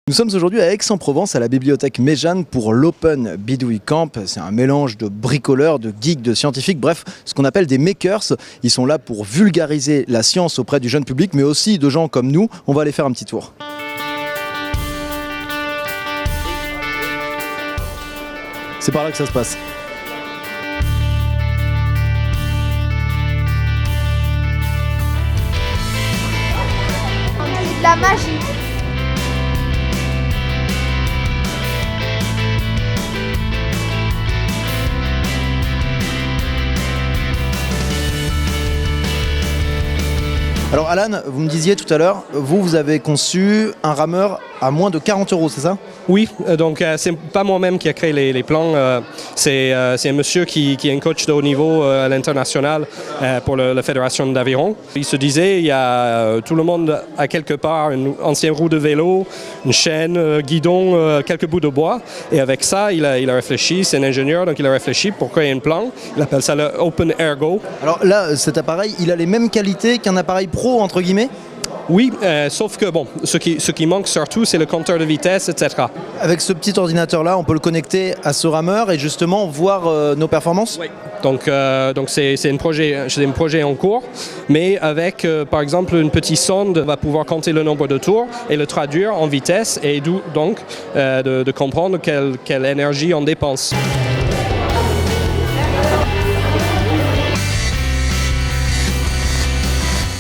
Nous sommes aujourd'hui à Aix-en-Provence, à la bibliothèque Méjeanne, pour l'Open Bidouille Camp. C'est un mélange de bricoleurs, de geeks, de scientifiques, bref, ce qu'on appelle des makers. Ils sont là pour vulgariser la science auprès du jeune public, mais aussi de gens comme nous. On va aller faire un petit tour. C'est par là que ça se passe. C'est de la magie. Alors Alan, vous me disiez tout à l'heure, vous avez conçu un rameur à moins de 40 €, c'est ça? Oui, donc c'est pas moi-même qui a créé les plans, c'est un monsieur qui est un coach de haut niveau à l'international pour la Fédération d'aviron. Il se disait, tout le monde a quelque part une ancienne roue de vélo, une chaîne, guidon, quelques bouts de bois. Et avec ça, il a réfléchi, c'est un ingénieur, donc il a réfléchi pour créer un plan. Il appelle ça le Open Ergo. Alors là, cet appareil, il a les mêmes qualités qu'un appareil pro, entre guillemets? Oui, sauf que bon, ce qui manque surtout, c'est le compteur de vitesse, etc. Avec ce petit ordinateur-là, on peut le connecter à ce rameur et justement voir nos performances? Oui. Donc c'est un projet en cours, mais avec par exemple une petite sonde va pouvoir compter le nombre de tours et le traduire en vitesse et donc de comprendre quelle énergie on dépense.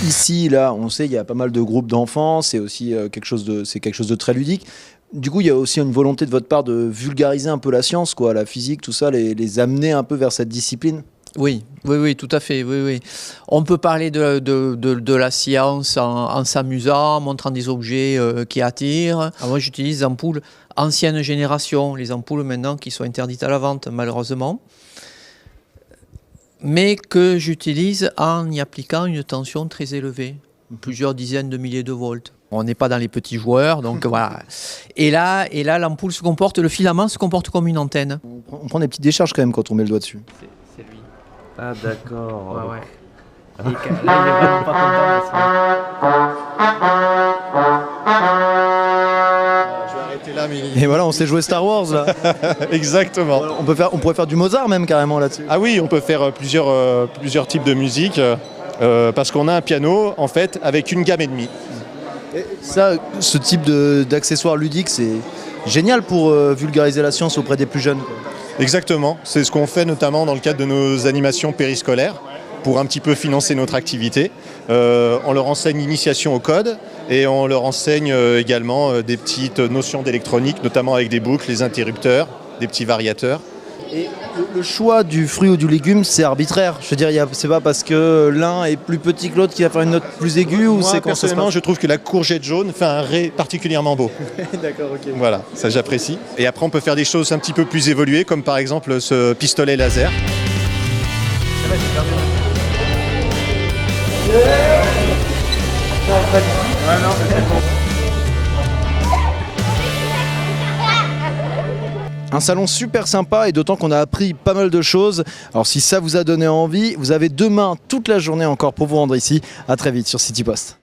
Ici, là, on sait, il y a pas mal de groupes d'enfants, c'est aussi quelque chose de très ludique. Du coup, il y a aussi une volonté de votre part de vulgariser un peu la science, quoi, la physique, tout ça, les amener un peu vers cette discipline. Oui, tout à fait. Oui. On peut parler de la science en s'amusant, en montrant des objets qui attirent. Alors moi, j'utilise des ampoules ancienne génération, les ampoules maintenant qui sont interdites à la vente, malheureusement, mais que j'utilise en y appliquant une tension très élevée, plusieurs dizaines de milliers de volts. On n'est pas dans les petits joueurs, donc voilà. Et là, l'ampoule se comporte, le filament se comporte comme une antenne. On prend des petites décharges quand même quand on met le doigt dessus. C'est lui. Ah d'accord. Ouais. Et là, il est vraiment pas Et voilà, on s'est joué Star Wars là. Exactement. On pourrait faire du Mozart même carrément là-dessus. Ah oui, on peut faire plusieurs types de musique parce qu'on a un piano en fait avec une gamme et demie. Et ça, ce type d'accessoires ludiques, c'est génial pour vulgariser la science auprès des plus jeunes. Exactement, c'est ce qu'on fait notamment dans le cadre de nos animations périscolaires pour un petit peu financer notre activité. On leur enseigne l'initiation au code et on leur enseigne également des petites notions d'électronique, notamment avec des boucles, les interrupteurs, des petits variateurs. Et le choix du fruit ou du légume, c'est arbitraire. Je veux dire, c'est pas parce que l'un est plus petit que l'autre qu'il va faire une note plus aiguë ou c'est quand personnellement, je trouve que la courgette jaune fait un ré particulièrement beau. D'accord, ok. Voilà, ça j'apprécie. Et après, on peut faire des choses un petit peu plus évoluées, comme par exemple ce pistolet laser. Un salon super sympa et d'autant qu'on a appris pas mal de choses. Alors si ça vous a donné envie, vous avez demain toute la journée encore pour vous rendre ici. À très vite sur City Post.